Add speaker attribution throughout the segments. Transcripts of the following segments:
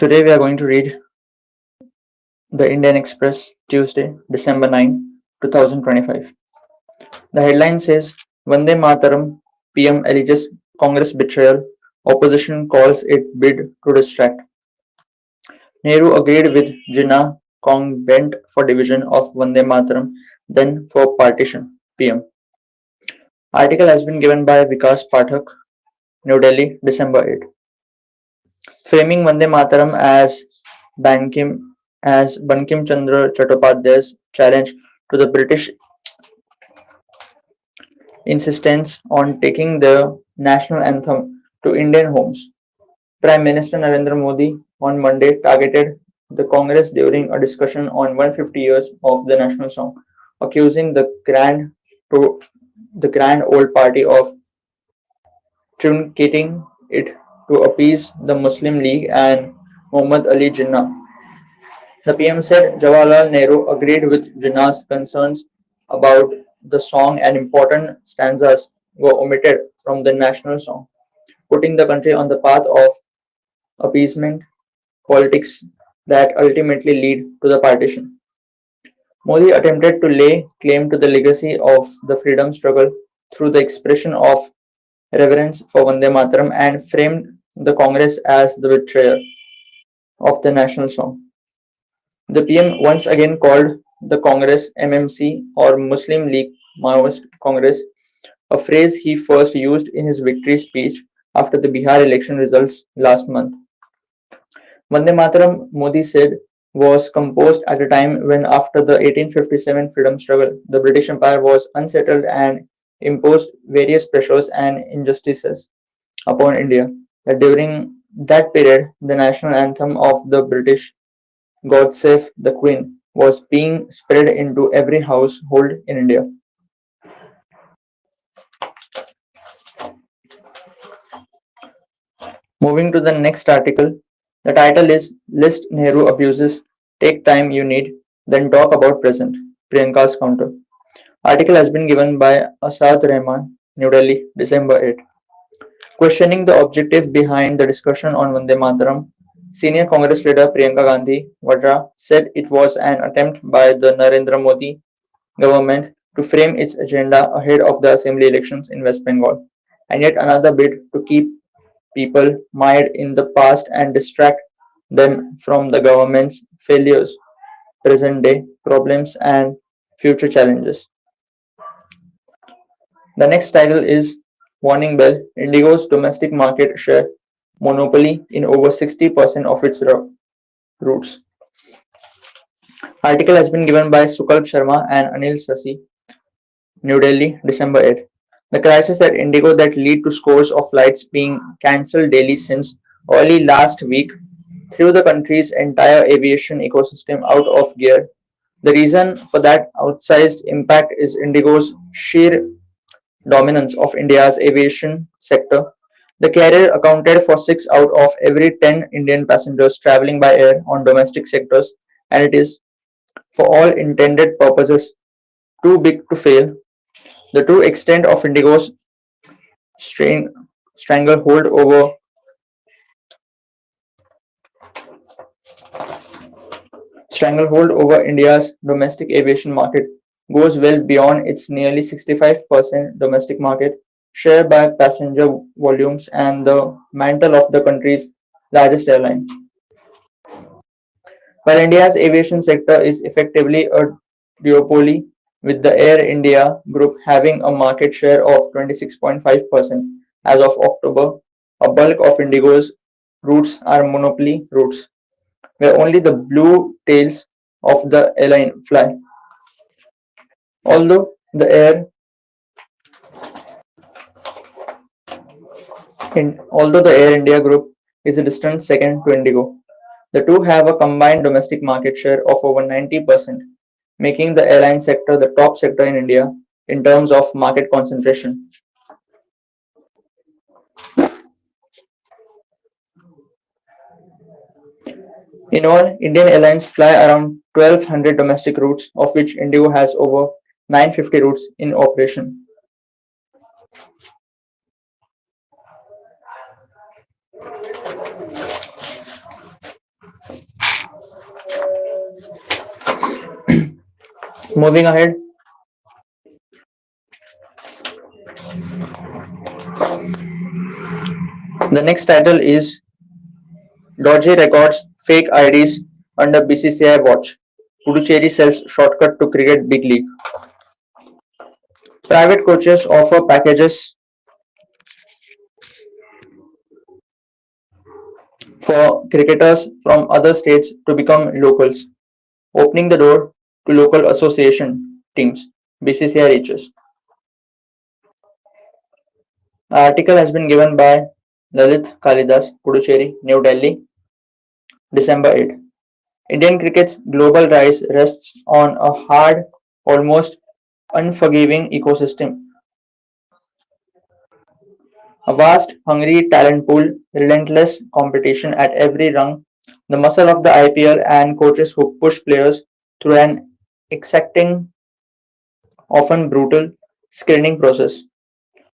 Speaker 1: Today we are going to read the Indian Express, Tuesday, December 9, 2025. The headline says Vande Mataram PM alleges Congress betrayal, opposition calls it bid to distract. Nehru agreed with Jinnah Kong bent for division of Vande Mataram, then for partition. PM. Article has been given by Vikas Pathak, New Delhi, December 8. Framing Vande Mataram as Bankim Chandra Chattopadhyay's challenge to the British insistence on taking the national anthem to Indian homes. Prime Minister Narendra Modi on Monday targeted the Congress during a discussion on 150 years of the national song, accusing to, the grand old party of truncating it to appease the Muslim League and Muhammad Ali Jinnah. The PM said Jawaharlal Nehru agreed with Jinnah's concerns about the song and important stanzas were omitted from the national song, putting the country on the path of appeasement politics that ultimately lead to the partition. Modi attempted to lay claim to the legacy of the freedom struggle through the expression of reverence for Vande Mataram and framed the Congress as the betrayer of the national song. The PM once again called the Congress MMC or Muslim League Maoist Congress, a phrase he first used in his victory speech after the Bihar election results last month. Vande Mataram, Modi said, was composed at a time when, after the 1857 freedom struggle, the British Empire was unsettled and imposed various pressures and injustices upon India. That during that period, the national anthem of the British, God Save the Queen, was being spread into every household in India. Moving to the next article, the title is List Nehru Abuses, Take Time You Need, Then Talk About Present, Priyanka's Counter. Article has been given by Asad Rahman, New Delhi, December 8. Questioning the objective behind the discussion on Vande Mataram, senior Congress leader Priyanka Gandhi Vadra said it was an attempt by the Narendra Modi government to frame its agenda ahead of the assembly elections in West Bengal, and yet another bid to keep people mired in the past and distract them from the government's failures, present day problems, and future challenges. The next title is Warning Bell Indigo's domestic market share monopoly in over 60% of its routes. Article has been given by Sukalp Sharma and Anil Sasi, New Delhi, December 8. The crisis at Indigo that lead to scores of flights being cancelled daily since early last week threw the country's entire aviation ecosystem out of gear. The reason for that outsized impact is Indigo's sheer dominance of India's aviation sector. The carrier accounted for 6 out of every 10 Indian passengers traveling by air on domestic sectors, and it is, for all intended purposes, too big to fail. The true extent of Indigo's strain, stranglehold over India's domestic aviation market goes well beyond its nearly 65% domestic market share by passenger volumes and the mantle of the country's largest airline. While India's aviation sector is effectively a duopoly, with the Air India group having a market share of 26.5% as of October, a bulk of Indigo's routes are monopoly routes, where only the blue tails of the airline fly. Although the Air India group is a distant second to Indigo, the two have a combined domestic market share of over 90%, making the airline sector the top sector in India in terms of market concentration. In all, Indian Airlines fly around 1,200 domestic routes, of which Indigo has over 950 routes in operation. Moving ahead, the next title is Dodgy records fake IDs under BCCI watch. Puducherry sells shortcut to cricket big league. Private coaches offer packages for cricketers from other states to become locals, opening the door to local association teams. BCCI reaches. Article has been given by Lalit Kalidas, Puducherry, New Delhi, December 8. Indian cricket's global rise rests on a hard, almost unforgiving ecosystem. A vast, hungry talent pool, relentless competition at every rung, the muscle of the IPL, and coaches who push players through an exacting, often brutal, screening process.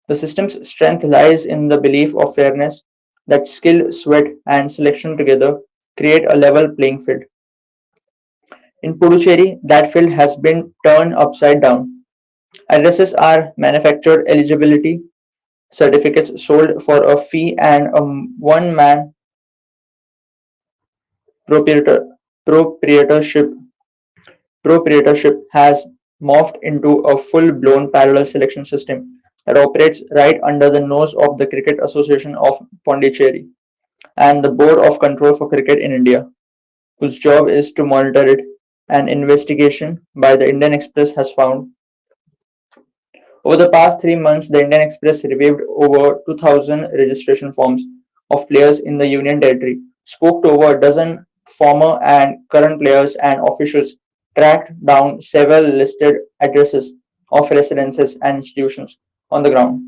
Speaker 1: The system's strength lies in the belief of fairness that skill, sweat, and selection together create a level playing field. In Puducherry, that field has been turned upside down. Addresses are manufactured eligibility certificates sold for a fee, and a one-man proprietor, proprietorship proprietorship has morphed into a full-blown parallel selection system that operates right under the nose of the Cricket Association of Pondicherry and the Board of Control for Cricket in India, whose job is to monitor it. An investigation by the Indian Express has found over the past 3 months, the Indian Express reviewed over 2,000 registration forms of players in the Union Territory, spoke to over a dozen former and current players and officials, tracked down several listed addresses of residences and institutions on the ground.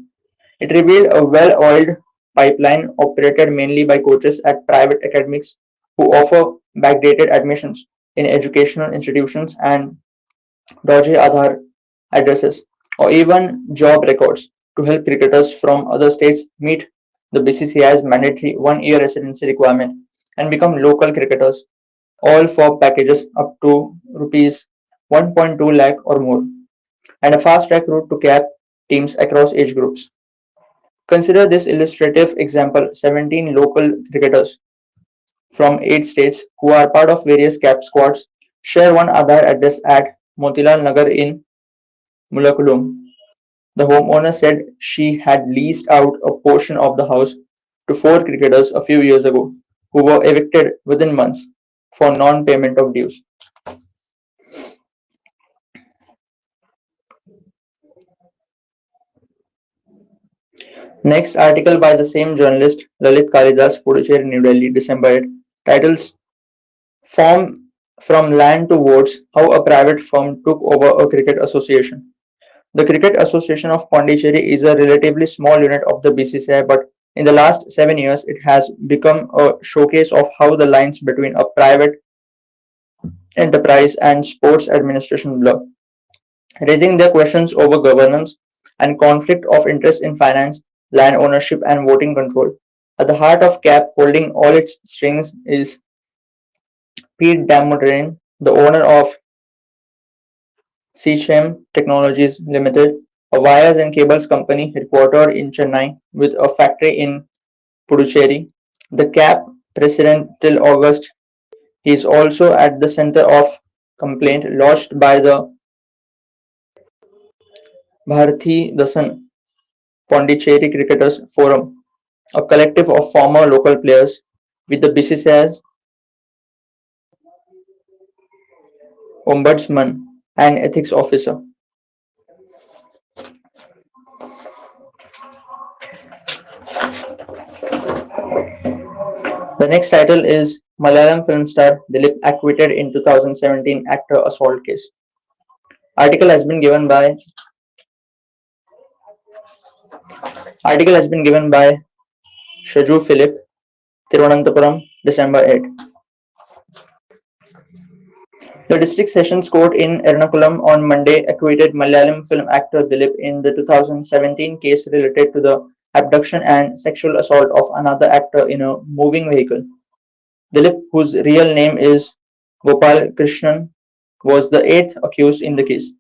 Speaker 1: It revealed a well oiled pipeline operated mainly by coaches at private academics who offer backdated admissions in educational institutions and dodgy Aadhaar addresses, or even job records to help cricketers from other states meet the BCCI's mandatory 1 year residency requirement and become local cricketers, all for packages up to rupees 1.2 lakh or more, and a fast track route to cap teams across age groups. Consider this illustrative example: 17 local cricketers from 8 states who are part of various cap squads share one Aadhaar address at Motilal Nagar in Mulakulum. The homeowner said she had leased out a portion of the house to 4 cricketers a few years ago, who were evicted within months for non-payment of dues. Next article by the same journalist, Lalit Kalidas, Puducherry, New Delhi, December 8, titles Form from Land to Votes: How a Private Firm Took Over a Cricket Association. The Cricket Association of Pondicherry is a relatively small unit of the BCCI, but in the last 7 years, it has become a showcase of how the lines between a private enterprise and sports administration blur, raising their questions over governance and conflict of interest in finance, land ownership, and voting control. At the heart of CAP, holding all its strings, is Pete Damodaran, the owner of Seachem Technologies Limited, a wires and cables company headquartered in Chennai with a factory in Puducherry. The CAP president till August. He is also at the center of complaint lodged by the Bharati Dasan Pondicherry Cricketers Forum, a collective of former local players with the BCCI's ombudsman and ethics officer. The next title is Malayalam film star Dilip acquitted in 2017 actor assault case. Article has been given by Article has been given by Shaju Philip, Thiruvananthapuram, December 8. The District Sessions Court in Ernakulam on Monday acquitted Malayalam film actor Dilip in the 2017 case related to the abduction and sexual assault of another actor in a moving vehicle. Dilip, whose real name is Gopal Krishnan, was the eighth accused in the case.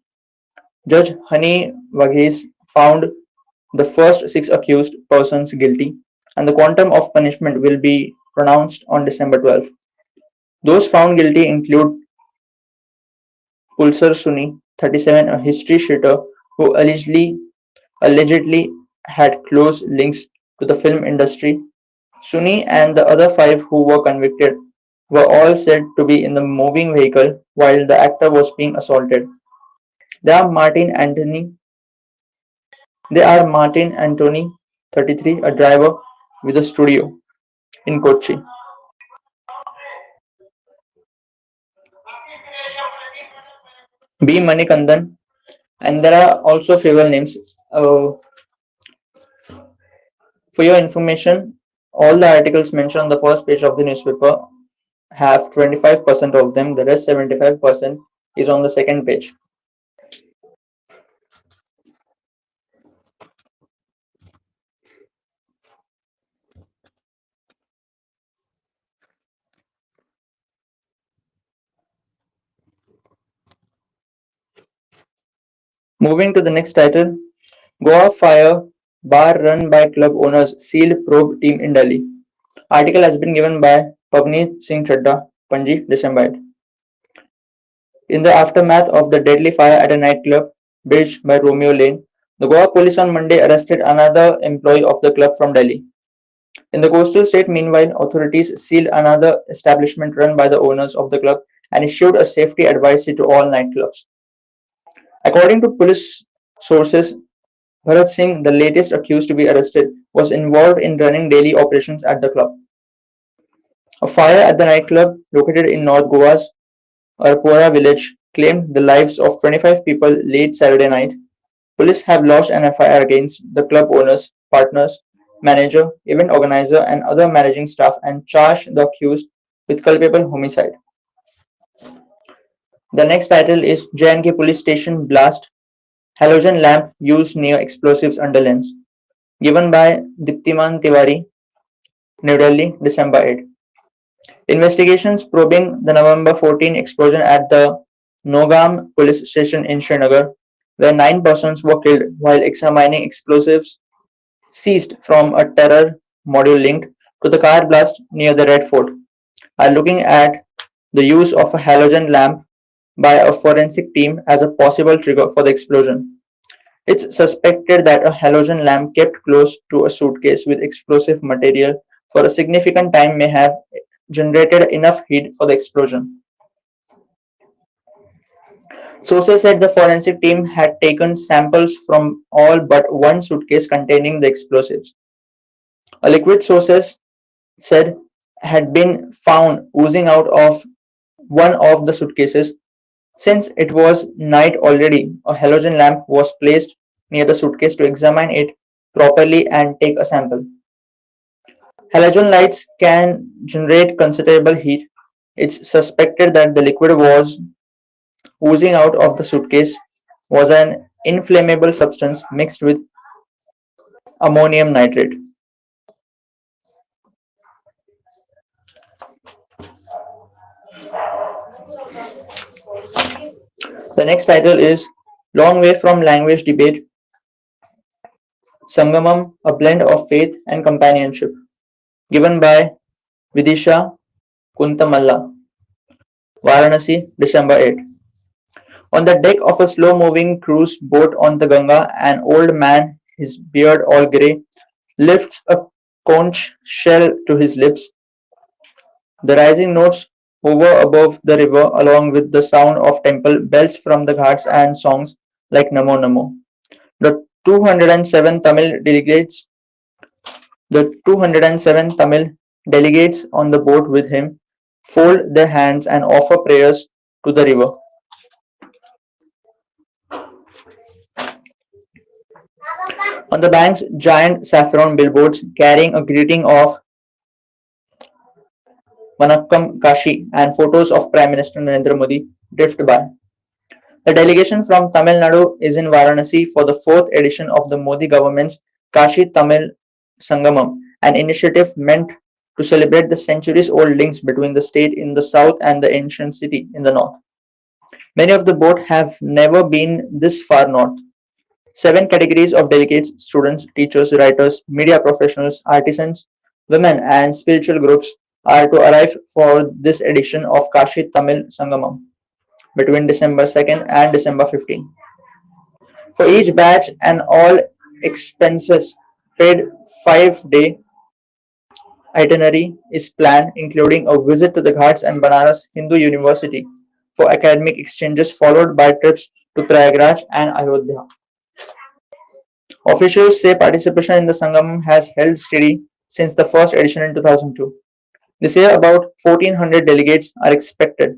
Speaker 1: Judge Hani Vaghese found the first six accused persons guilty, and the quantum of punishment will be pronounced on December 12th. Those found guilty include Pulsar Suni, 37, a history sheeter who allegedly had close links to the film industry. Suni and the other five who were convicted were all said to be in the moving vehicle while the actor was being assaulted. They are Martin Anthony. They are Martin Antony, 33, a driver with a studio in Kochi. B. Manikandan, and there are also several names. For your information, all the articles mentioned on the first page of the newspaper have 25% of them, the rest 75% is on the second page. Moving to the next title, Goa Fire Bar run by club owners sealed probe team in Delhi. Article has been given by Pavneet Singh Chadda, Panji, December 8. In the aftermath of the deadly fire at a nightclub bridged by Romeo Lane, the Goa police on Monday arrested another employee of the club from Delhi. In the coastal state, meanwhile, authorities sealed another establishment run by the owners of the club and issued a safety advisory to all nightclubs. According to police sources, Bharat Singh, the latest accused to be arrested, was involved in running daily operations at the club. A fire at the nightclub located in North Goa's Arpora village claimed the lives of 25 people late Saturday night. Police have lodged an FIR against the club owners, partners, manager, event organizer, and other managing staff and charged the accused with culpable homicide. The next title is J&K Police Station Blast Halogen Lamp Used Near Explosives Under Lens. Given by Diptiman Tiwari, New Delhi, December 8. Investigations probing the November 14 explosion at the Nogam police station in Srinagar, where 9 persons were killed while examining explosives seized from a terror module linked to the car blast near the Red Fort, are looking at the use of a halogen lamp by a forensic team as a possible trigger for the explosion. It's suspected that a halogen lamp kept close to a suitcase with explosive material for a significant time may have generated enough heat for the explosion. Sources said the forensic team had taken samples from all but one suitcase containing the explosives. A liquid sources said had been found oozing out of one of the suitcases. Since it was night already, a halogen lamp was placed near the suitcase to examine it properly and take a sample. Halogen lights can generate considerable heat. It's suspected that the liquid was oozing out of the suitcase was an inflammable substance mixed with ammonium nitrate. The next title is Long Way from Language Debate Sangamam, a blend of faith and companionship. Given by Vidisha Kuntamalla, Varanasi, December 8. On the deck of a slow moving cruise boat on the Ganga, an old man, his beard all grey, lifts a conch shell to his lips. The rising notes hover above the river along with the sound of temple bells from the ghats and songs like Namo Namo. The 207 Tamil delegates the 207 Tamil delegates on the boat with him fold their hands and offer prayers to the river. On the banks, giant saffron billboards carrying a greeting of Vanakkam Kashi and photos of Prime Minister Narendra Modi drift by. The delegation from Tamil Nadu is in Varanasi for the fourth edition of the Modi government's Kashi Tamil Sangamam, an initiative meant to celebrate the centuries old links between the state in the south and the ancient city in the north. Many of the board have never been this far north. Seven categories of delegates students, teachers, writers, media professionals, artisans, women, and spiritual groups are to arrive for this edition of Kashi Tamil Sangamam between December 2nd and December 15th. For each batch, an all expenses paid 5-day itinerary is planned, including a visit to the Ghats and Banaras Hindu University for academic exchanges, followed by trips to Prayagraj and Ayodhya. Officials say participation in the Sangamam has held steady since the first edition in 2002. This year, about 1,400 delegates are expected.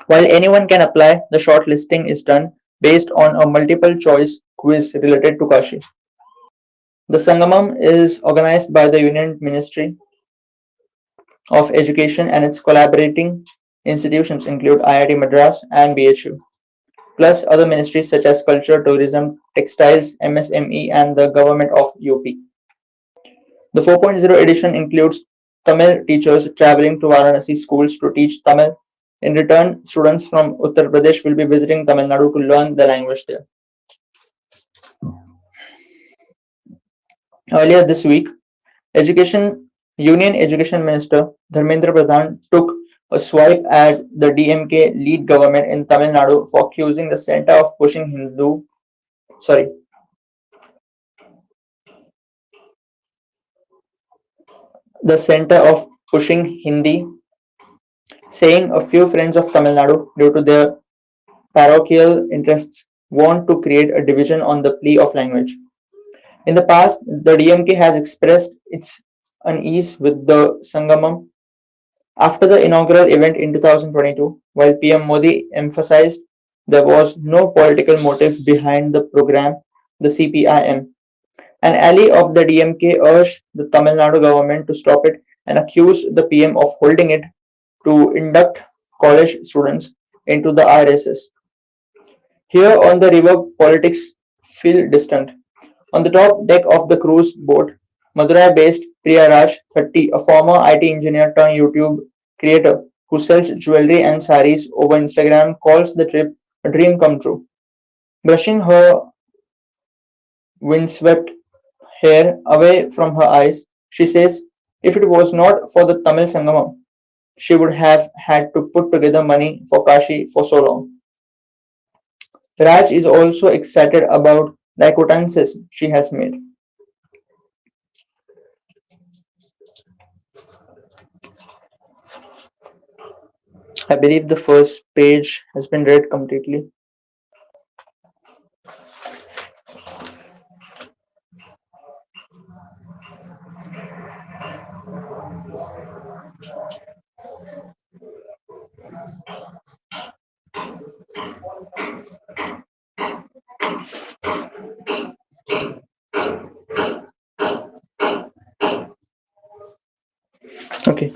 Speaker 1: While anyone can apply, the shortlisting is done based on a multiple choice quiz related to Kashi. The Sangamam is organized by the Union Ministry of Education and its collaborating institutions include IIT Madras and BHU, plus other ministries such as Culture, Tourism, Textiles, MSME, and the Government of UP. The 4.0 edition includes Tamil teachers traveling to Varanasi schools to teach Tamil. In return, students from Uttar Pradesh will be visiting Tamil Nadu to learn the language there. Earlier this week, Education Union Education Minister Dharmendra Pradhan took a swipe at the DMK lead government in Tamil Nadu for accusing the center of pushing sorry, the center of pushing Hindi, saying a few friends of Tamil Nadu, due to their parochial interests, want to create a division on the plea of language. In the past, the DMK has expressed its unease with the Sangamam after the inaugural event in 2022, while PM Modi emphasized there was no political motive behind the program. The CPIM, an ally of the DMK, urged the Tamil Nadu government to stop it and accused the PM of holding it to induct college students into the RSS. Here on the river, politics feel distant. On the top deck of the cruise boat, Madurai-based Priya Raj, 30, a former IT engineer turned YouTube creator who sells jewelry and saris over Instagram, calls the trip a dream come true. Brushing her windswept hair away from her eyes, she says, if it was not for the Tamil Sangamam, she would have had to put together money for Kashi for so long. Raj is also excited about the acquaintances she has made. I believe the first page has been read completely. Okay.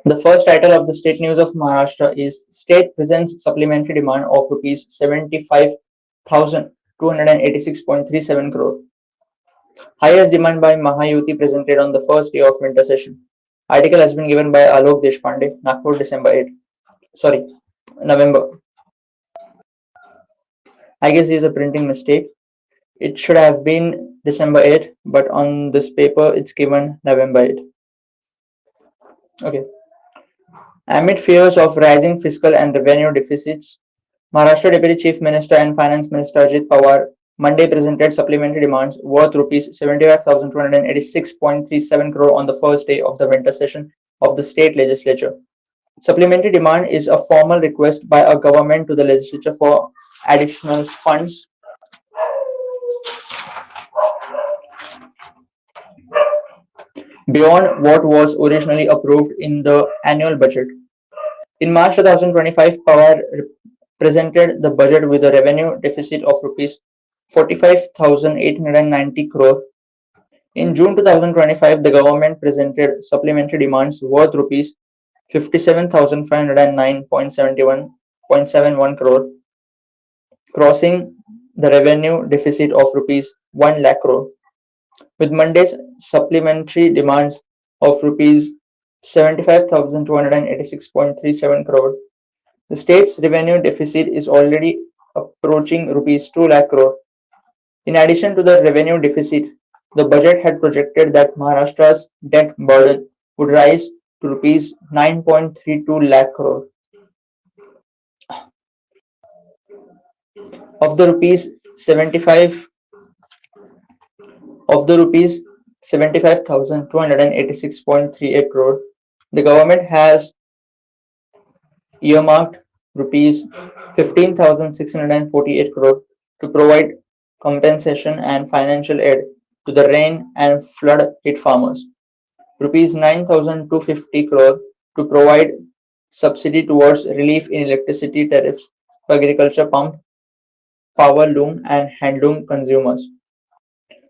Speaker 1: The first title of the State News of Maharashtra is State Presents Supplementary Demand of Rupees 75,286.37 crore. Highest demand by Mahayuti presented on the first day of winter session. Article has been given by Alok Deshpande, Nagpur, December 8. Sorry, November. I guess this is a printing mistake. It should have been December 8, but on this paper it's given November 8. Okay. Amid fears of rising fiscal and revenue deficits, Maharashtra Deputy Chief Minister and Finance Minister Ajit Pawar Monday presented supplementary demands worth rupees 75,286.37 crore on the first day of the winter session of the state legislature. Supplementary demand is a formal request by a government to the legislature for additional funds beyond what was originally approved in the annual budget. In March 2025, Pawar presented the budget with a revenue deficit of rupees 45,890 crore. In June 2025, the government presented supplementary demands worth rupees 57,509.71 crore, crossing the revenue deficit of rupees 1 lakh crore. With Monday's supplementary demands of rupees 75,286.37 crore, the state's revenue deficit is already approaching rupees 2 lakh crore. In addition to the revenue deficit, the budget had projected that Maharashtra's debt burden would rise to rupees 9.32 lakh crore. Of the rupees 75 of the rupees 75,286.38 crore, the government has earmarked rupees 15,648 crore to provide compensation and financial aid to the rain and flood hit farmers, rupees 9,250 crore to provide subsidy towards relief in electricity tariffs for agriculture pump, power loom and handloom consumers,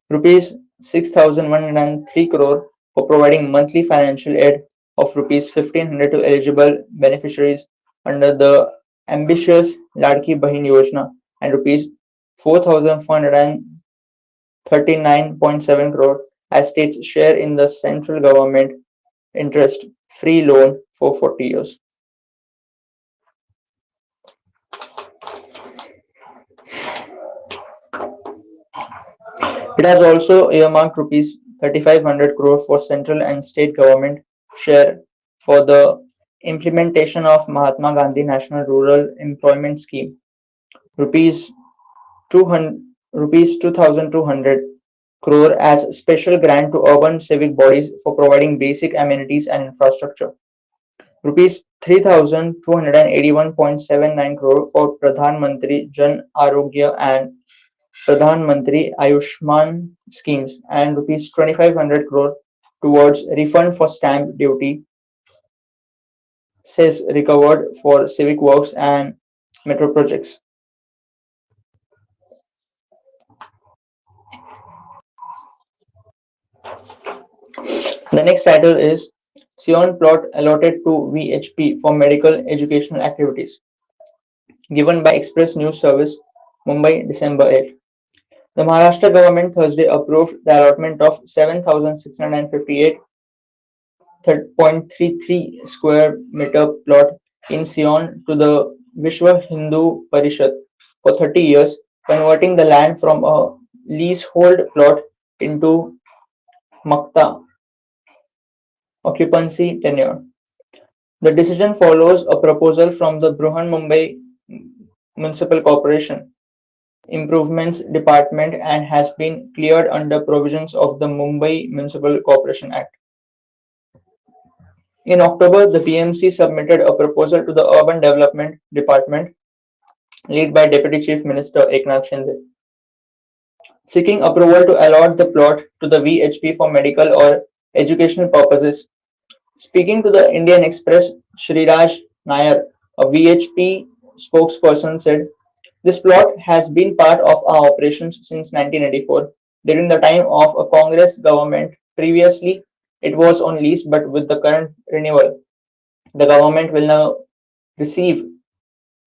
Speaker 1: rupees 6,103 crore for providing monthly financial aid of rupees 1,500 to eligible beneficiaries under the ambitious Ladki Bahin Yojana, and rupees 4,439.7 crore as state's share in the central government interest free loan for 40 years. It has also earmarked rupees 3,500 crore for central and state government share for the implementation of Mahatma Gandhi National Rural Employment Scheme, rupees 200 rupees 2,200 crore as special grant to urban civic bodies for providing basic amenities and infrastructure, rupees 3,281.79 crore for Pradhan Mantri Jan Arogya and Pradhan Mantri Ayushman schemes, and rupees 2,500 crore towards refund for stamp duty cess recovered for civic works and metro projects. The next title is Sion plot allotted to VHP for medical educational activities, given by Express News Service, Mumbai, December 8. The Maharashtra government Thursday approved the allotment of 7,658.33 square meter plot in Sion to the Vishwa Hindu Parishad for 30 years, converting the land from a leasehold plot into Makta occupancy tenure. The decision follows a proposal from the Bruhan Mumbai Municipal Corporation Improvements Department and has been cleared under provisions of the Mumbai Municipal Corporation Act. In October, the PMC submitted a proposal to the Urban Development Department, led by Deputy Chief Minister Eknath Shinde, seeking approval to allot the plot to the VHP for medical or educational purposes. Speaking to the Indian Express, Shriraj Nair, a VHP spokesperson, said, "This plot has been part of our operations since 1984, during the time of a Congress government. Previously, it was on lease, but with the current renewal, the government will now receive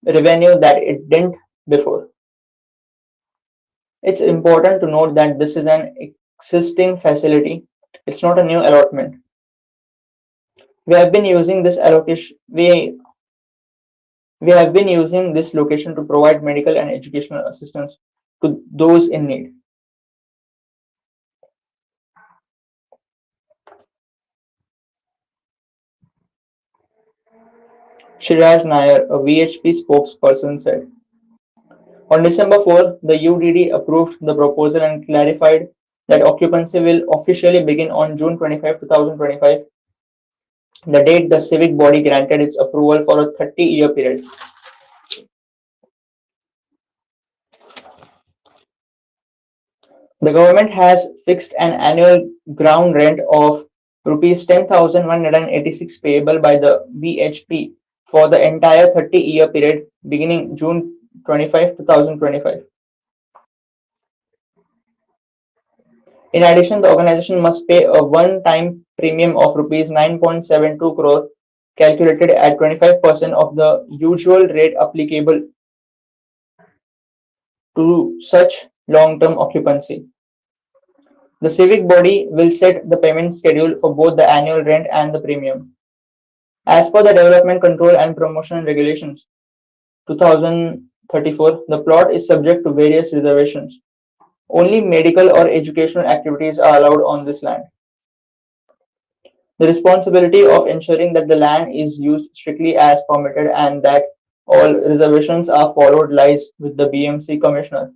Speaker 1: revenue that it didn't before." It's important to note that this is an existing facility. It's not a new allotment. We have been using this allocation. We have been using this location to provide medical and educational assistance to those in need. Shiraj Nair, a VHP spokesperson, said. On December 4, the UDD approved the proposal and clarified that occupancy will officially begin on June 25, 2025, the date the civic body granted its approval for a 30-year period. The government has fixed an annual ground rent of rupees 10,186 payable by the VHP for the entire 30-year period beginning June 25, 2025. In addition, the organization must pay a one-time premium of rupees 9.72 crore calculated at 25% of the usual rate applicable to such long-term occupancy. The civic body will set the payment schedule for both the annual rent and the premium. As per the Development Control and Promotion Regulations 2034, the plot is subject to various reservations. Only medical or educational activities are allowed on this land. The responsibility of ensuring that the land is used strictly as permitted and that all reservations are followed lies with the BMC Commissioner.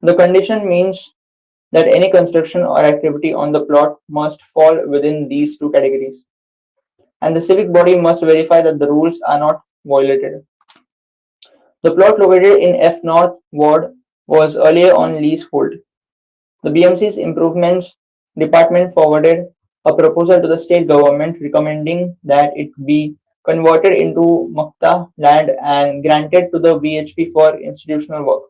Speaker 1: The condition means that any construction or activity on the plot must fall within these two categories, and the civic body must verify that the rules are not violated. The plot located in F North Ward was earlier on leasehold. The BMC's Improvements Department forwarded a proposal to the state government recommending that it be converted into Makta land and granted to the VHP for institutional work.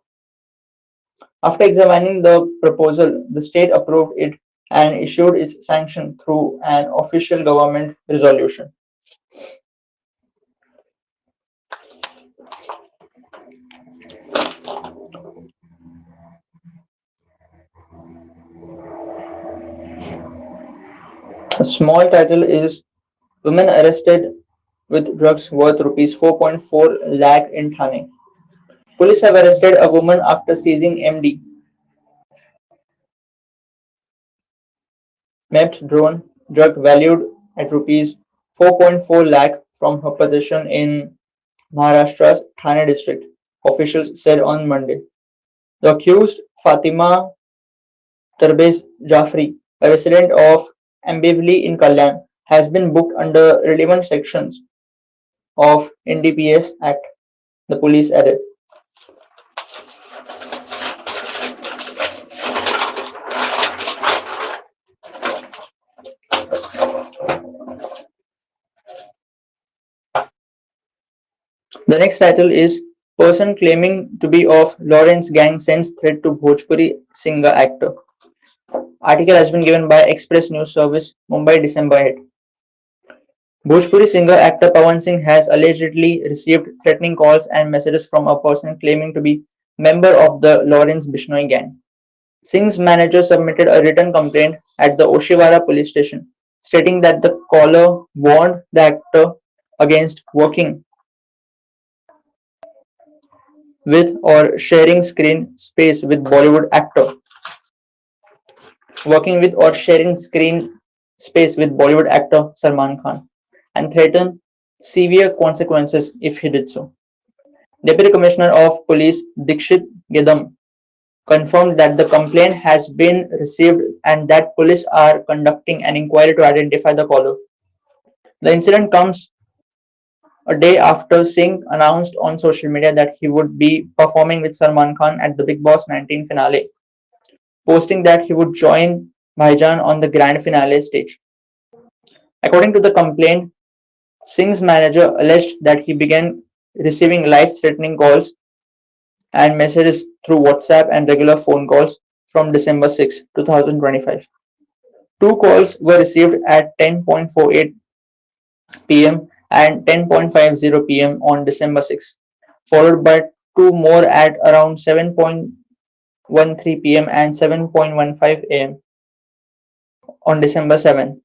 Speaker 1: After examining the proposal, the state approved it and issued its sanction through an official government resolution. A small title is Women Arrested with Drugs Worth Rs 4.4 lakh in Thane. Police have arrested a woman after seizing MD MEPT drone drug valued at Rs 4.4 lakh from her possession in Maharashtra's Thane district, officials said on Monday. The accused, Fatima Tarbez Jafri, a resident of Ambivli in Kalyan, has been booked under relevant sections of NDPS Act, the police added. The next title is Person claiming to be of Lawrence gang sends threat to Bhojpuri singer actor. Article has been given by Express News Service, Mumbai, December 8. Bhojpuri singer actor Pawan Singh has allegedly received threatening calls and messages from a person claiming to be member of the Lawrence Bishnoi gang. Singh's manager submitted a written complaint at the Oshiwara police station, stating that the caller warned the actor against with or sharing screen space with Bollywood actor. Working with or sharing screen space with Bollywood actor Salman Khan and threatened severe consequences if he did so. Deputy Commissioner of Police Dikshit Gedam confirmed that the complaint has been received and that police are conducting an inquiry to identify the caller. The incident comes a day after Singh announced on social media that he would be performing with Salman Khan at the Bigg Boss 19 finale, posting that he would join Bhaijan on the grand finale stage. According to the complaint, Singh's manager alleged that he began receiving life-threatening calls and messages through WhatsApp and regular phone calls from December 6, 2025. Two calls were received at 10:48 p.m. and 10:50 p.m. on December 6, followed by two more at around 7:13 p.m. and 7:15 a.m. on December 7.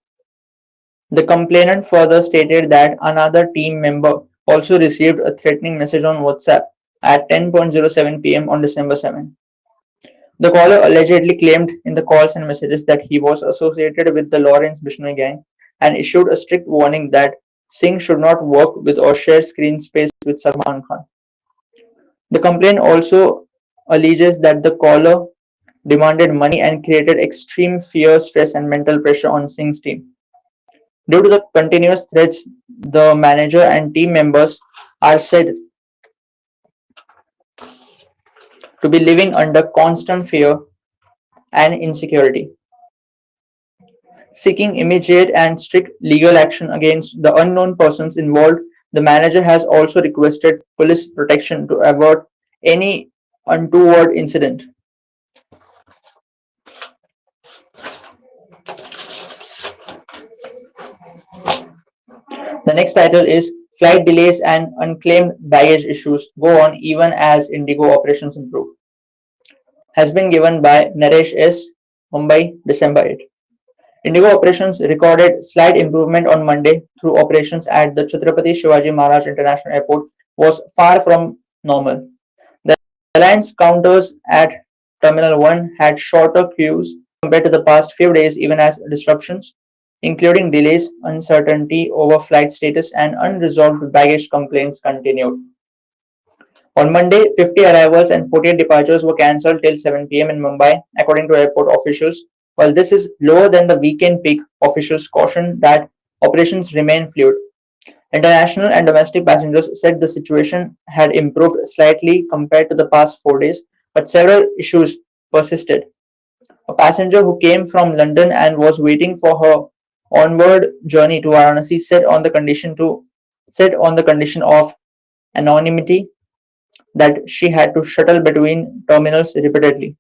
Speaker 1: The complainant further stated that another team member also received a threatening message on WhatsApp at 10:07 p.m. on December 7. The caller allegedly claimed in the calls and messages that he was associated with the Lawrence Bishnoi gang and issued a strict warning that Singh should not work with or share screen space with Salman Khan. The complaint also alleges that the caller demanded money and created extreme fear, stress, and mental pressure on Singh's team. Due to the continuous threats, the manager and team members are said to be living under constant fear and insecurity. Seeking immediate and strict legal action against the unknown persons involved, the manager has also requested police protection to avert any untoward incident. The next title is Flight delays and unclaimed baggage issues go on even as Indigo operations improve. has been given by Naresh S. Mumbai, December 8. Indigo operations recorded slight improvement on Monday through operations at the Chhatrapati Shivaji Maharaj International Airport was far from normal. The airline's counters at Terminal 1 had shorter queues compared to the past few days, even as disruptions, including delays, uncertainty over flight status, and unresolved baggage complaints continued. On Monday, 50 arrivals and 48 departures were cancelled till 7 p.m. in Mumbai, according to airport officials. While this is lower than the weekend peak, officials cautioned that operations remain fluid. International and domestic passengers said the situation had improved slightly compared to the past 4 days, but several issues persisted. A passenger who came from London and was waiting for her onward journey to Varanasi said on the condition of anonymity that she had to shuttle between terminals repeatedly.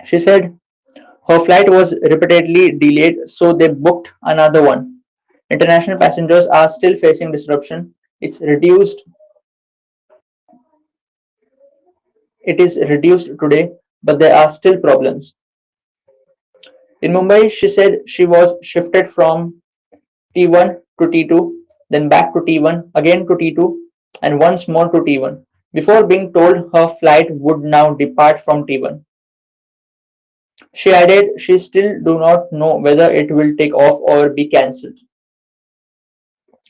Speaker 1: She said her flight was repeatedly delayed, so they booked another one. International passengers are still facing disruption. It is reduced today, but there are still problems. In Mumbai, she said she was shifted from T1 to T2, then back to T1, again to T2, and once more to T1, before being told her flight would now depart from T1. She added she still do not know whether it will take off or be cancelled.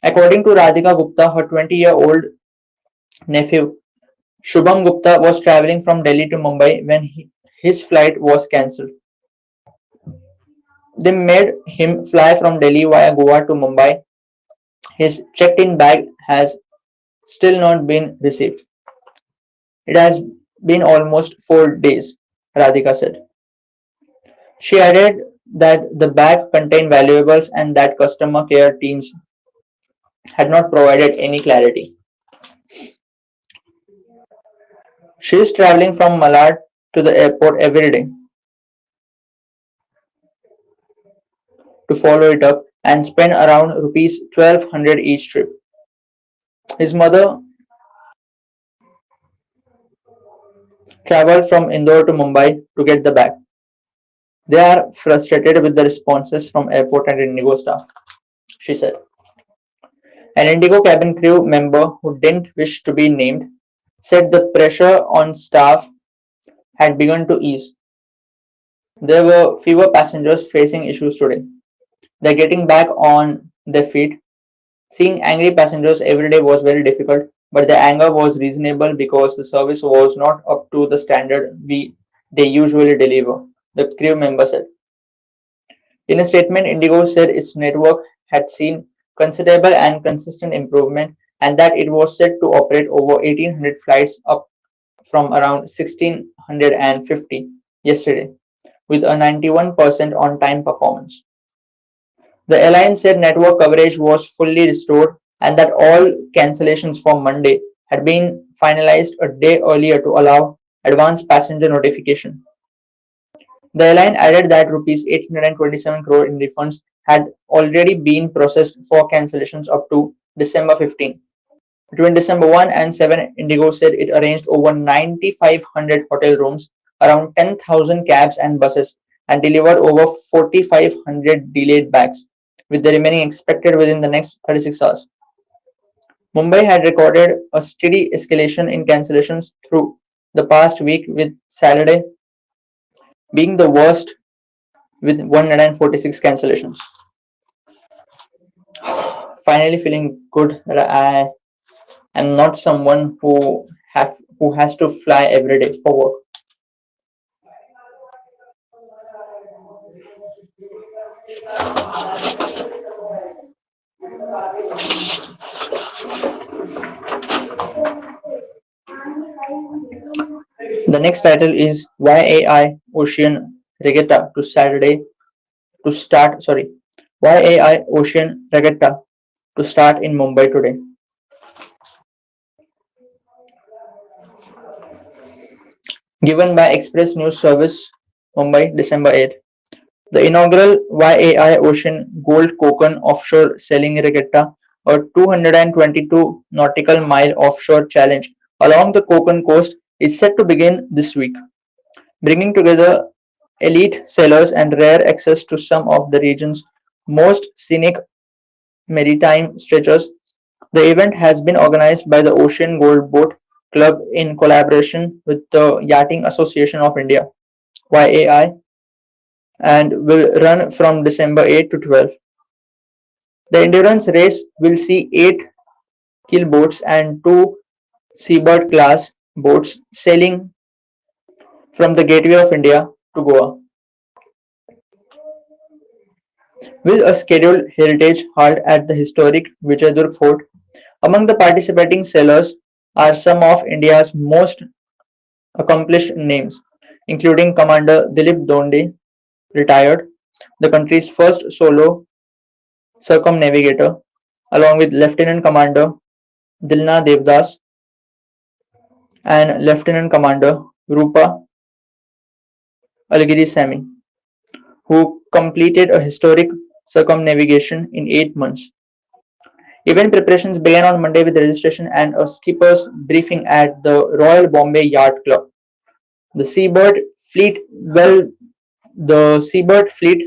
Speaker 1: According to Radhika Gupta, her 20-year-old nephew Shubham Gupta was traveling from Delhi to Mumbai when his flight was cancelled. They made him fly from Delhi via Goa to Mumbai. His checked-in bag has still not been received. It has been almost 4 days, Radhika said. She added that the bag contained valuables and that customer care teams had not provided any clarity. She is traveling from Malad to the airport every day to follow it up and spend around rupees 1200 each trip. His mother traveled from Indore to Mumbai to get the bag. They are frustrated with the responses from airport and Indigo staff, she said. An Indigo cabin crew member who didn't wish to be named said the pressure on staff had begun to ease. There were fewer passengers facing issues today. They're getting back on their feet. Seeing angry passengers every day was very difficult, but the anger was reasonable because the service was not up to the standard they usually deliver, the crew member said. In a statement, Indigo said its network had seen considerable and consistent improvement and that it was set to operate over 1800 flights up from around 1650 yesterday, with a 91% on time performance. The airline said network coverage was fully restored and that all cancellations for Monday had been finalized a day earlier to allow advance passenger notification. The airline added that Rs 827 crore in refunds had already been processed for cancellations up to December 15. Between December 1 and 7, Indigo said it arranged over 9,500 hotel rooms, around 10,000 cabs and buses, and delivered over 4,500 delayed bags, with the remaining expected within the next 36 hours. Mumbai had recorded a steady escalation in cancellations through the past week, with Saturday being the worst with 146 cancellations. Finally, feeling good that I am not someone who has to fly every day for work. The next title is Why AI Ocean Regatta to Saturday to start. Sorry, Why AI Ocean Regatta to start in Mumbai today. Given by Express News Service, Mumbai, December 8. The inaugural YAI Ocean Gold Kokan Offshore Sailing Regatta, a 222 nautical mile offshore challenge along the Konkan coast, is set to begin this week, bringing together elite sailors and rare access to some of the region's most scenic maritime stretches. The event has been organized by the Ocean Gold Boat Club in collaboration with the Yachting Association of India (YAI) and will run from December 8 to 12. The endurance race will see 8 keelboats and 2 Seabird class boats sailing from the Gateway of India to Goa, with a scheduled heritage halt at the historic Vijayadurg Fort. Among the participating sailors are some of India's most accomplished names, including Commander Dilip Donde, retired, the country's first solo circumnavigator, along with Lieutenant Commander Dilna Devdas and Lieutenant Commander Rupa Algirisamy, who completed a historic circumnavigation in 8 months. Event preparations began on Monday with registration and a skipper's briefing at the Royal Bombay Yacht Club. The Seabird fleet will the Seabird fleet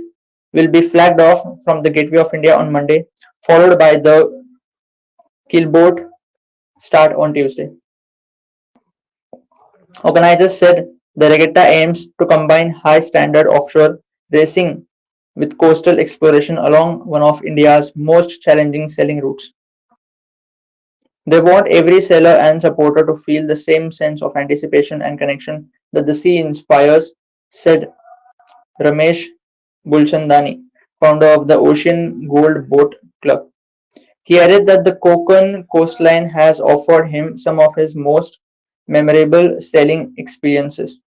Speaker 1: will be flagged off from the Gateway of India on Monday, followed by the keelboat start on Tuesday. Organizers said the regatta aims to combine high standard offshore racing with coastal exploration along one of India's most challenging sailing routes. They want every sailor and supporter to feel the same sense of anticipation and connection that the sea inspires, said Ramesh Bulchandani, founder of the Ocean Gold Boat Club. He added that the Konkan coastline has offered him some of his most memorable sailing experiences.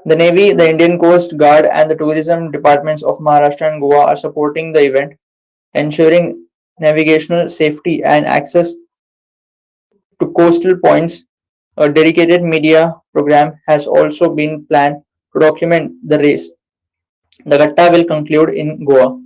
Speaker 1: The Navy, the Indian Coast Guard, and the tourism departments of Maharashtra and Goa are supporting the event, ensuring navigational safety and access to coastal points. A dedicated media program has also been planned to document the race. The Gatta will conclude in Goa.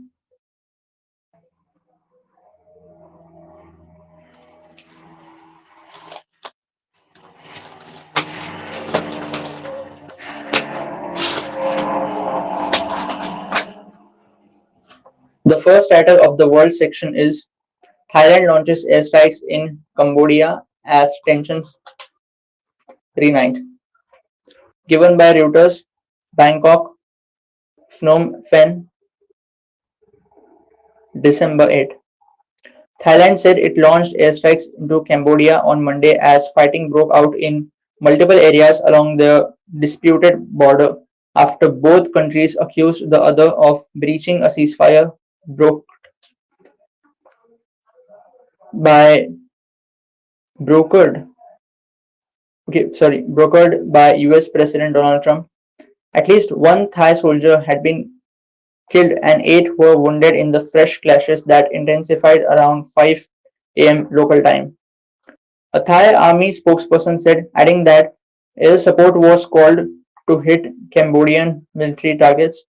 Speaker 1: The first title of the world section is Thailand launches airstrikes in Cambodia as tensions reignite. Given by Reuters, Bangkok, Phnom Penh, December 8. Thailand said it launched airstrikes into Cambodia on Monday as fighting broke out in multiple areas along the disputed border after both countries accused the other of breaching a ceasefire broke by brokered brokered by US President Donald Trump. At least one Thai soldier had been killed and 8 were wounded in the fresh clashes that intensified around 5 a.m. local time. A Thai army spokesperson said, adding that air support was called to hit Cambodian military targets.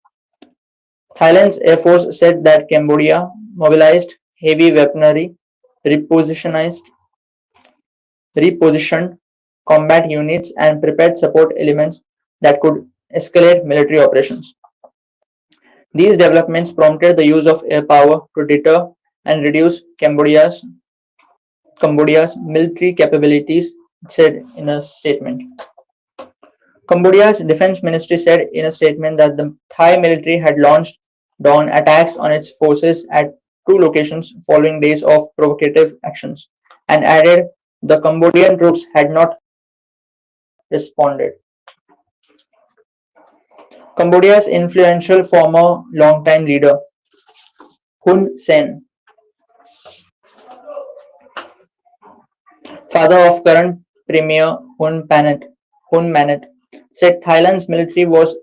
Speaker 1: Thailand's air force said that Cambodia mobilized heavy weaponry, repositioned repositioned combat units, and prepared support elements that could escalate military operations. These developments prompted the use of air power to deter and reduce Cambodia's military capabilities, it said in a statement. Cambodia's defense ministry said in a statement that the Thai military had launched dawn attacks on its forces at 2 locations following days of provocative actions, and added the Cambodian troops had not responded. Cambodia's influential former longtime leader Hun Sen, father of current premier Hun Manet, said Thailand's military was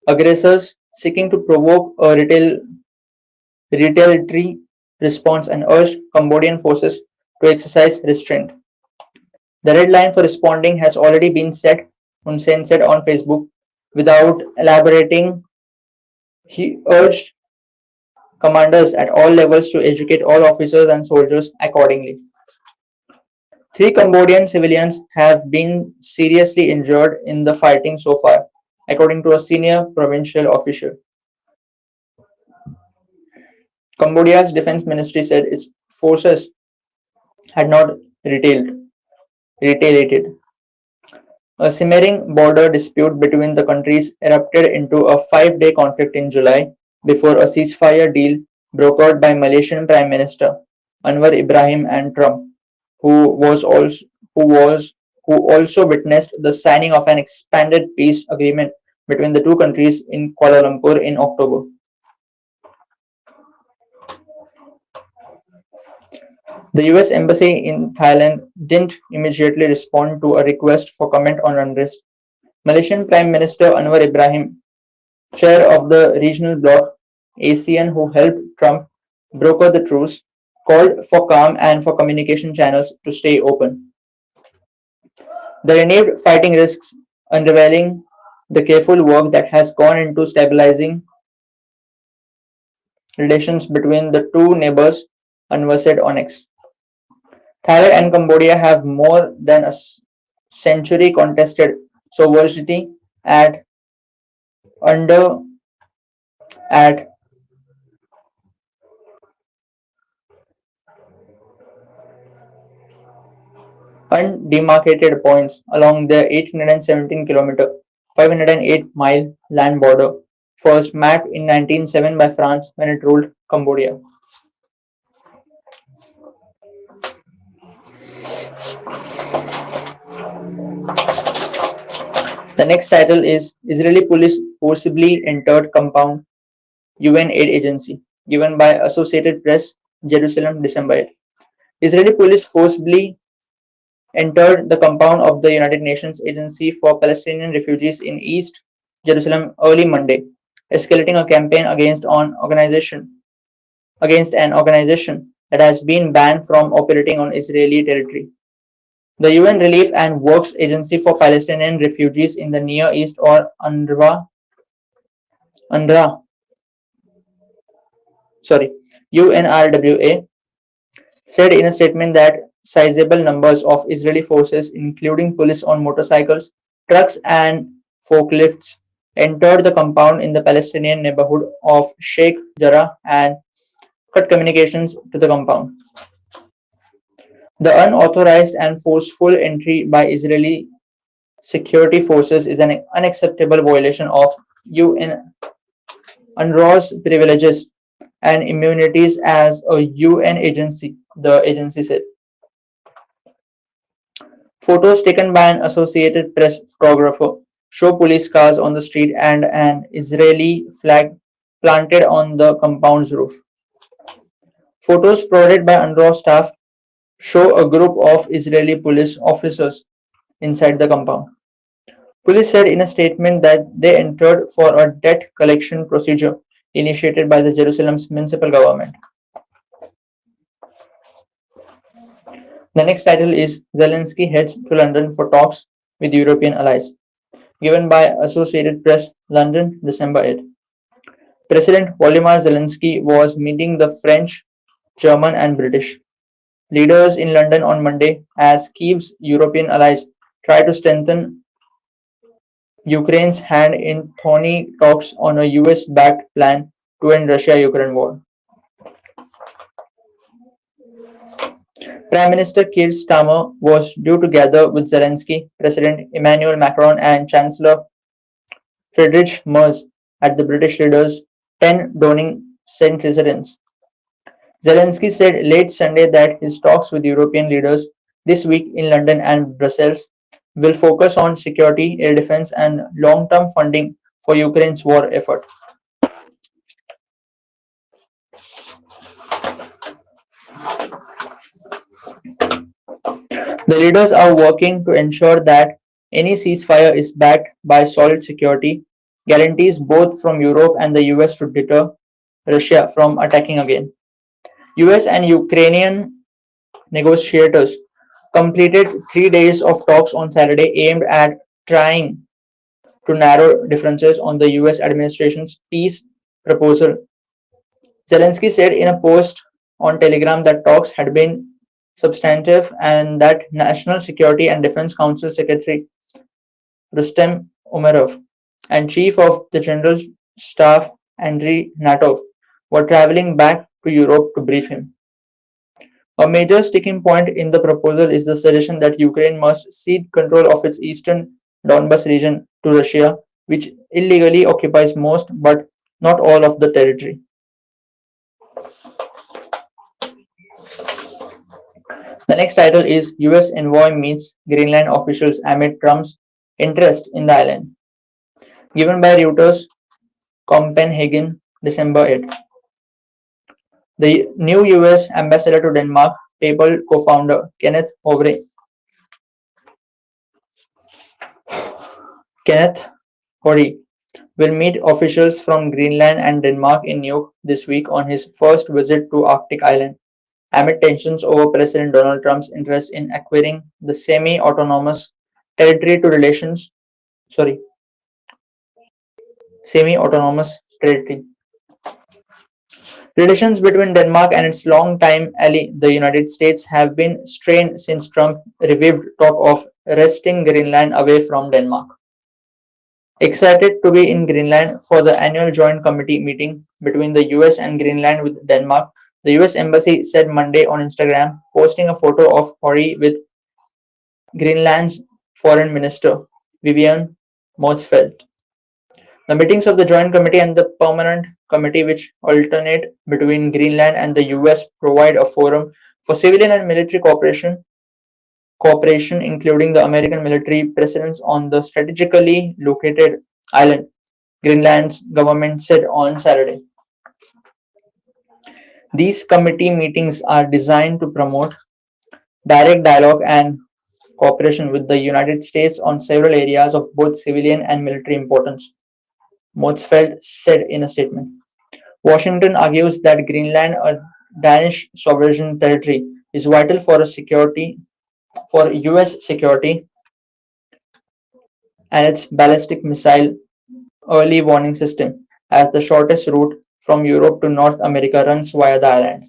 Speaker 1: aggressors seeking to provoke a retaliatory response and urged Cambodian forces to exercise restraint. The red line for responding has already been set, Hun Sen said on Facebook. Without elaborating, he urged commanders at all levels to educate all officers and soldiers accordingly. Three Cambodian civilians have been seriously injured in the fighting so far, according to a senior provincial official. Cambodia's defense ministry said its forces had not retailed, retaliated. A simmering border dispute between the countries erupted into a 5-day conflict in July before a ceasefire deal brokered by Malaysian Prime Minister Anwar Ibrahim and Trump, who was also who was who also witnessed the signing of an expanded peace agreement between the two countries in Kuala Lumpur in October. The US Embassy in Thailand didn't immediately respond to a request for comment on unrest. Malaysian Prime Minister Anwar Ibrahim, chair of the regional bloc ASEAN who helped Trump broker the truce, called for calm and for communication channels to stay open. The renewed fighting risks unraveling the careful work that has gone into stabilizing relations between the two neighbors, Anwar said on X. Thailand and Cambodia have more than a century contested sovereignty at under at undemarcated points along the 817-kilometer, 508-mile land border, first mapped in 1907 by France when it ruled Cambodia. The next title is Israeli police forcibly entered compound UN aid agency, given by Associated Press, Jerusalem, December 8. Israeli police forcibly entered the compound of the United Nations Agency for Palestinian Refugees in East Jerusalem early Monday, escalating a campaign against an organization that has been banned from operating on Israeli territory. The UN Relief and Works Agency for Palestinian Refugees in the Near East, or UNRWA, sorry, UNRWA, said in a statement that sizable numbers of Israeli forces, including police on motorcycles, trucks, and forklifts, entered the compound in the Palestinian neighborhood of Sheikh Jarrah and cut communications to the compound. The unauthorized and forceful entry by Israeli security forces is an unacceptable violation of UN UNRWA's privileges and immunities as a UN agency, the agency said. Photos taken by an Associated Press photographer show police cars on the street and an Israeli flag planted on the compound's roof. Photos provided by UNRWA staff show a group of Israeli police officers inside the compound. Police said in a statement that they entered for a debt collection procedure initiated by the Jerusalem's municipal government. The next title is Zelensky heads to London for talks with European allies, given by Associated Press, London, December 8. President Volodymyr Zelensky was meeting the French, German, and British leaders in London on Monday as Kyiv's European allies try to strengthen Ukraine's hand in thorny talks on a US-backed plan to end Russia-Ukraine war. Prime Minister Keir Starmer was due to gather with Zelensky, President Emmanuel Macron, and Chancellor Friedrich Merz at the British leader's 10 Downing Street residence. Zelensky said late Sunday that his talks with European leaders this week in London and Brussels will focus on security, air defense, and long-term funding for Ukraine's war effort. The leaders are working to ensure that any ceasefire is backed by solid security guarantees both from Europe and the US to deter Russia from attacking again. US and Ukrainian negotiators completed 3 days of talks on Saturday aimed at trying to narrow differences on the US administration's peace proposal. Zelensky said in a post on Telegram that talks had been substantive, and that National Security and Defense Council Secretary Rustem Umerov and Chief of the General Staff Andriy Natov were traveling back to Europe to brief him. A major sticking point in the proposal is the suggestion that Ukraine must cede control of its eastern Donbas region to Russia, which illegally occupies most but not all of the territory. The next title is US envoy meets Greenland officials amid Trump's interest in the island. Given by Reuters, Copenhagen, December 8. The new US ambassador to Denmark, PayPal co-founder Kenneth Hori, will meet officials from Greenland and Denmark in Nuuk this week on his first visit to Arctic island, amid tensions over President Donald Trump's interest in acquiring the semi-autonomous territory to relations sorry semi-autonomous territory. Relations between Denmark and its longtime ally, the United States, have been strained since Trump revived talk of wresting Greenland away from Denmark. Excited to be in Greenland for the annual Joint Committee meeting between the US and Greenland with Denmark, the US Embassy said Monday on Instagram, posting a photo of Hori with Greenland's Foreign Minister, Vivian Motzfeldt. The meetings of the Joint Committee and the Permanent Committee, which alternate between Greenland and the US, provide a forum for civilian and military cooperation, including the American military presence on the strategically located island, Greenland's government said on Saturday. These committee meetings are designed to promote direct dialogue and cooperation with the United States on several areas of both civilian and military importance, Motzfeldt said in a statement. Washington argues that Greenland, a Danish sovereign territory, is vital for US security and its ballistic missile early warning system, as the shortest route from Europe to North America runs via the island.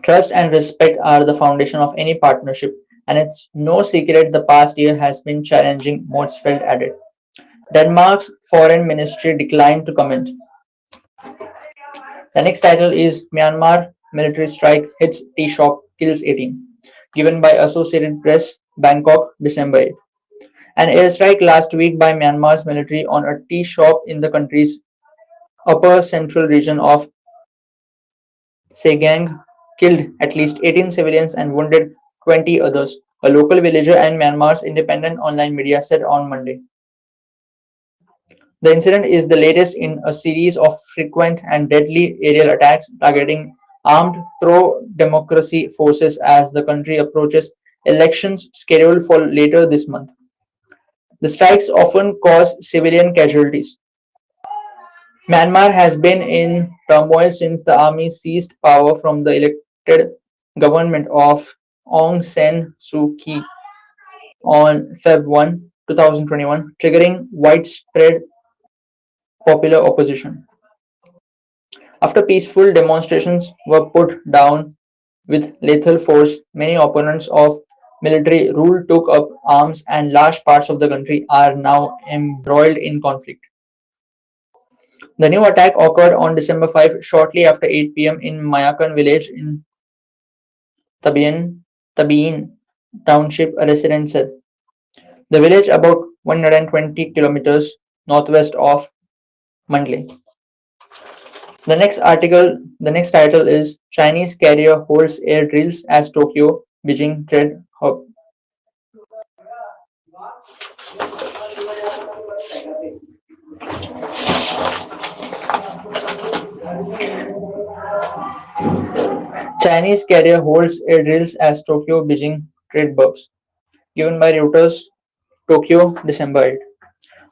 Speaker 1: Trust and respect are the foundation of any partnership, and it's no secret the past year has been challenging, Motzfeldt added. Denmark's foreign ministry declined to comment. The next title is Myanmar military strike hits tea shop, kills 18. Given by Associated Press, Bangkok, December 8. An airstrike last week by Myanmar's military on a tea shop in the country's upper central region of Sagaing killed at least 18 civilians and wounded 20 others, a local villager and Myanmar's independent online media said on Monday. The incident is the latest in a series of frequent and deadly aerial attacks targeting armed pro-democracy forces as the country approaches elections scheduled for later this month. The strikes often cause civilian casualties. Myanmar has been in turmoil since the army seized power from the elected government of Aung San Suu Kyi on Feb 1, 2021, triggering widespread popular opposition. After peaceful demonstrations were put down with lethal force, many opponents of military rule took up arms and large parts of the country are now embroiled in conflict. The new attack occurred on December 5 shortly after 8 p.m. in Mayakan village in Tabiin Township, a resident said. The village about 120 kilometers northwest of Mandalay. The next title is Chinese carrier holds air drills as Tokyo Beijing trade hub. Chinese carrier holds air drills as Tokyo Beijing trade hubs. Given by Reuters, Tokyo, December 8.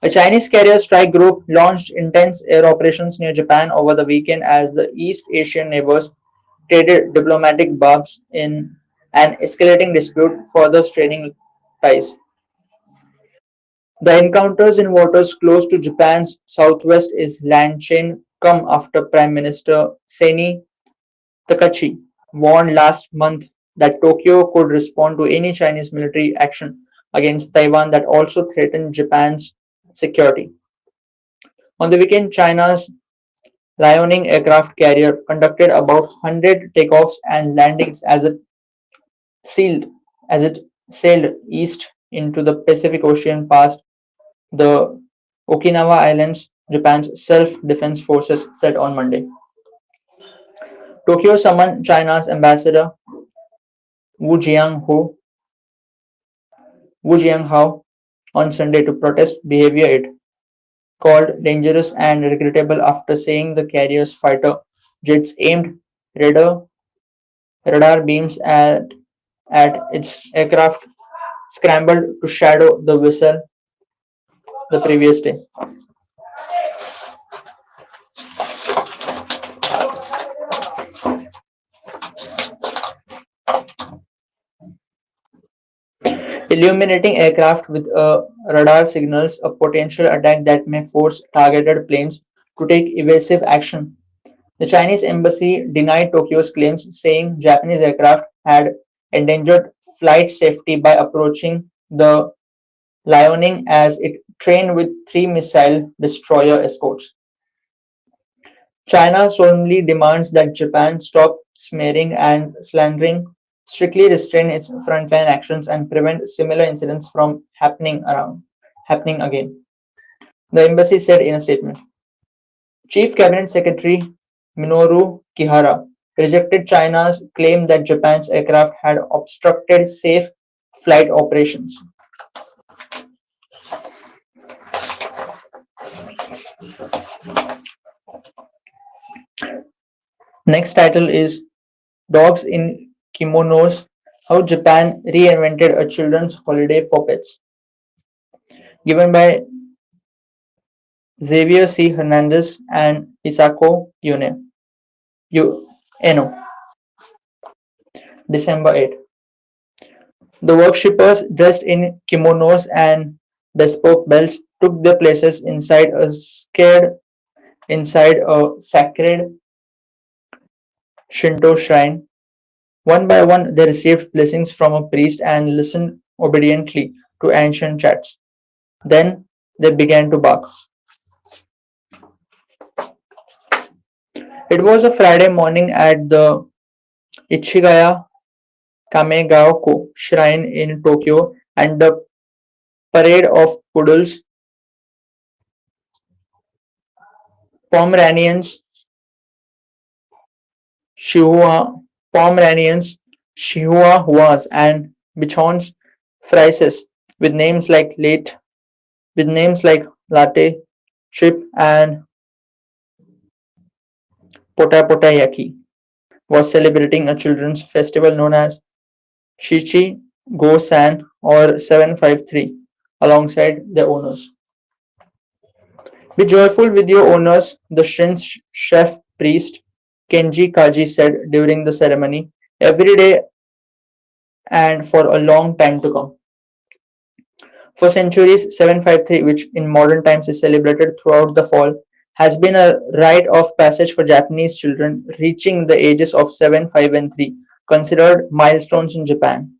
Speaker 1: A Chinese carrier strike group launched intense air operations near Japan over the weekend as the East Asian neighbors traded diplomatic barbs in an escalating dispute, further straining ties. The encounters in waters close to Japan's southwest is land chain come after Prime Minister Seni Takachi warned last month that Tokyo could respond to any Chinese military action against Taiwan that also threatened Japan's security. On the weekend, China's Liaoning aircraft carrier conducted about 100 takeoffs and landings sealed as it sailed east into the Pacific Ocean past the Okinawa Islands, Japan's self-defense forces said on Monday. Tokyo summoned China's ambassador Wu Jianhou, Wu Jianhao on Sunday to protest behavior it called dangerous and regrettable after saying the carrier's fighter jets aimed radar, radar beams at its aircraft scrambled to shadow the vessel the previous day. Illuminating aircraft with radar signals a potential attack that may force targeted planes to take evasive action. The Chinese embassy denied Tokyo's claims, saying Japanese aircraft had endangered flight safety by approaching the Liaoning as it trained with three missile destroyer escorts. China solemnly demands that Japan stop smearing and slandering, strictly restrain its frontline actions, and prevent similar incidents from happening again. The embassy said in a statement. Chief Cabinet Secretary Minoru Kihara rejected China's claim that Japan's aircraft had obstructed safe flight operations. Next title is Dogs in Kimonos: How Japan Reinvented a Children's Holiday for Pets, given by Xavier C. Hernandez and Isako Eno, December 8. The worshippers, dressed in kimonos and bespoke bells, took their places inside a sacred Shinto shrine. One by one, they received blessings from a priest and listened obediently to ancient chants. Then they began to bark. It was a Friday morning at the Ichigaya Kamegaoka Shrine in Tokyo, and the parade of poodles, Pomeranians, Chihuahua, Pomeranians, Chihuahuas, and Bichons Frises with names like Latte, Chip, and Potapotayaki was celebrating a children's festival known as Shichi Go-san or 753 alongside their owners. Be joyful with your owners, the Shin's chef priest Kenji Kaji said during the ceremony, every day and for a long time to come. For centuries, 753, which in modern times is celebrated throughout the fall, has been a rite of passage for Japanese children reaching the ages of 7, 5, and 3, considered milestones in Japan.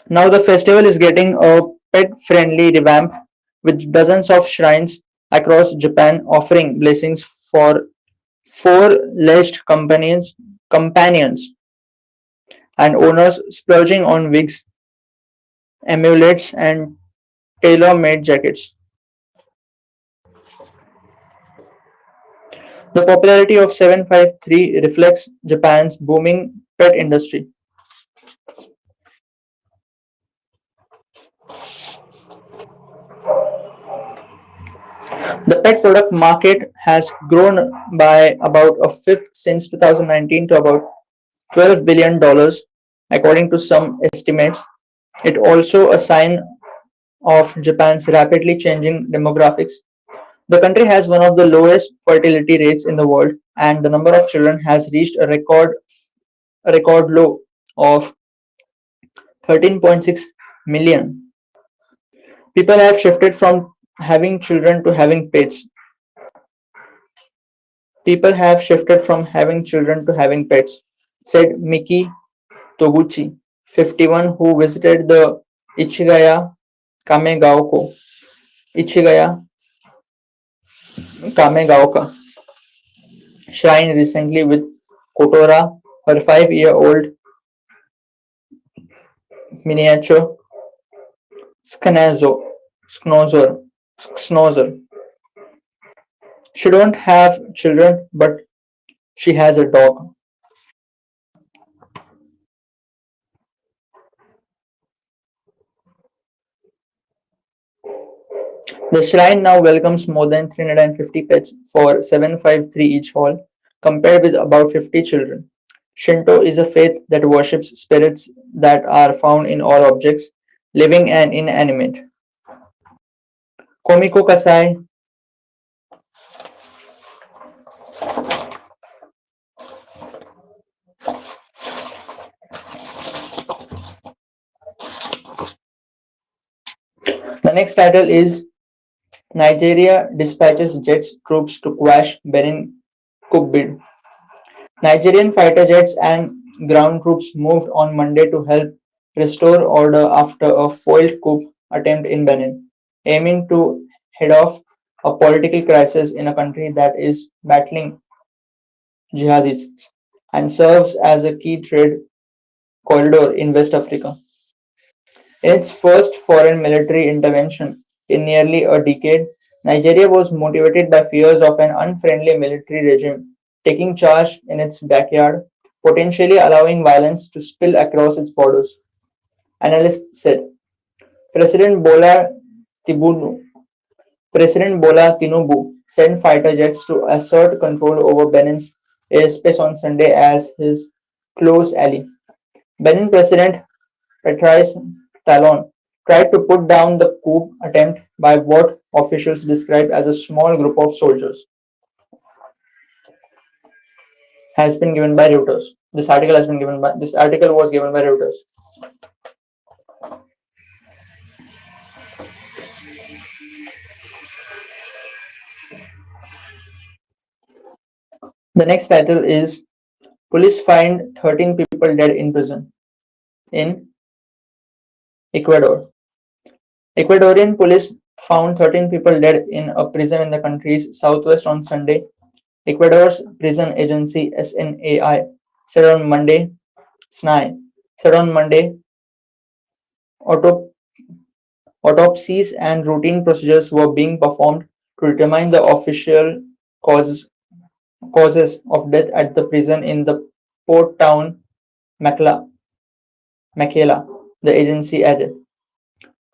Speaker 1: Now the festival is getting a pet-friendly revamp with dozens of shrines across Japan offering blessings for four-legged companions and owners splurging on wigs, amulets, and tailor-made jackets. The popularity of 753 reflects Japan's booming pet industry. The pet product market has grown by about a fifth since 2019 to about $12 billion, according to some estimates. It also a sign of Japan's rapidly changing demographics. The country has one of the lowest fertility rates in the world, and the number of children has reached a record low of 13.6 million. People have shifted from having children to having pets. People have shifted from having children to having pets, said Miki Toguchi, 51, who visited the Ichigaya Kamegaoka Ichigaya Kamegaoka shrine recently with Kotora, her 5-year-old miniature Sknazo, Schnauzer. Schnauzer. She don't have children, but she has a dog. The shrine now welcomes more than 350 pets for 753 each hall, compared with about 50 children. Shinto is a faith that worships spirits that are found in all objects, living and inanimate. Komiko Kasai. The next title is Nigeria dispatches jets troops to quash Benin coup bid. Nigerian fighter jets and ground troops moved on Monday to help restore order after a foiled coup attempt in Benin, aiming to head off a political crisis in a country that is battling jihadists and serves as a key trade corridor in West Africa. In its first foreign military intervention in nearly a decade, Nigeria was motivated by fears of an unfriendly military regime taking charge in its backyard, potentially allowing violence to spill across its borders. Analysts said President Bola Tinubu, President Bola Tinubu sent fighter jets to assert control over Benin's airspace on Sunday as his close ally. Benin President Patrice Talon tried to put down the coup attempt by what officials described as a small group of soldiers, has been given by Reuters. This article was given by Reuters. The next title is Police Find 13 People Dead in Prison in Ecuador. Ecuadorian police found 13 people dead in a prison in the country's southwest on Sunday, Ecuador's prison agency SNAI said on Monday. SNAI said on Monday autop- autopsies and routine procedures were being performed to determine the official causes, causes of death at the prison in the port town Macla, Macela, the agency added.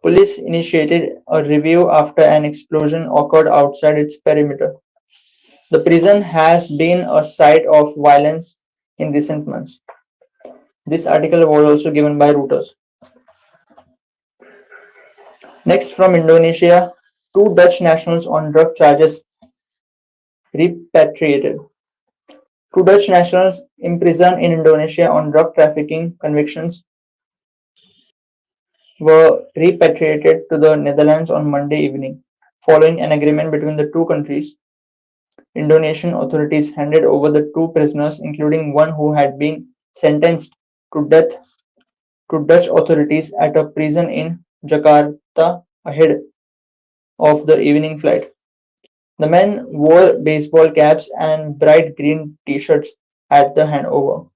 Speaker 1: Police initiated a review after an explosion occurred outside its perimeter. The prison has been a site of violence in recent months. This article was also given by Reuters. Next, from Indonesia, two Dutch nationals on drug charges repatriated. Two Dutch nationals imprisoned in Indonesia on drug trafficking convictions were repatriated to the Netherlands on Monday evening, following an agreement between the two countries. Indonesian authorities handed over the two prisoners, including one who had been sentenced to death, to Dutch authorities at a prison in Jakarta ahead of the evening flight. The men wore baseball caps and bright green t-shirts at the handover.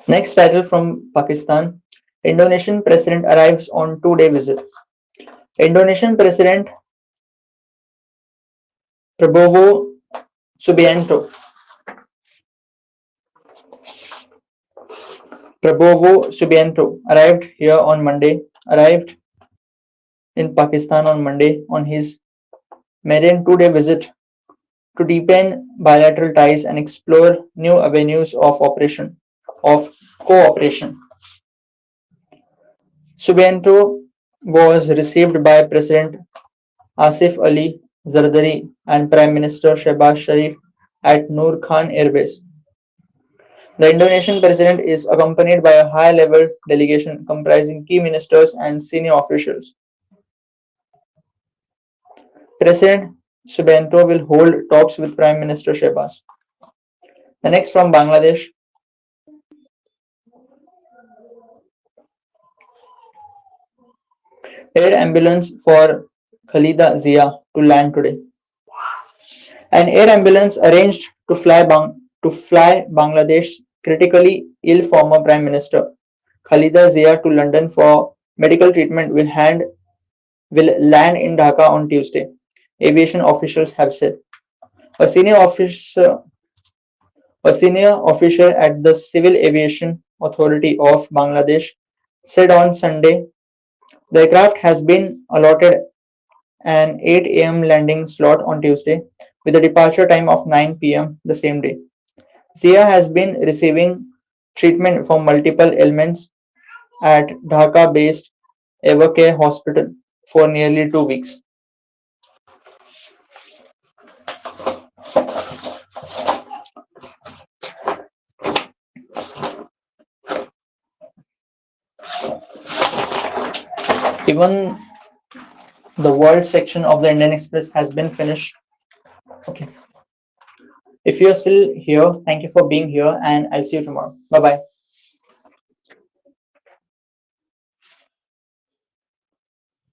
Speaker 1: Next title from Pakistan. Indonesian president arrives on two-day visit. Indonesian President Prabowo Subianto Prabowo Subianto arrived in Pakistan on Monday on his maiden two-day visit to deepen bilateral ties and explore new avenues of cooperation. Subianto was received by President Asif Ali Zardari and Prime Minister Shehbaz Sharif at Noor Khan Air Base. The Indonesian president is accompanied by a high-level delegation comprising key ministers and senior officials. President Subianto will hold talks with Prime Minister Shehbaz. The next from Bangladesh, air ambulance for Khalida Zia to land today. An air ambulance arranged to fly Bangladesh's critically ill former Prime Minister Khalida Zia to London for medical treatment will land in Dhaka on Tuesday, aviation officials have said. A senior officer A senior official at the Civil Aviation Authority of Bangladesh said on Sunday the aircraft has been allotted an 8 a.m. landing slot on Tuesday with a departure time of 9 p.m. the same day. Zia has been receiving treatment for multiple ailments at Dhaka-based Evercare Hospital for nearly 2 weeks. Even the world section of the Indian Express has been finished. Okay. If you are still here, thank you for being here, and I'll see you tomorrow. Bye bye.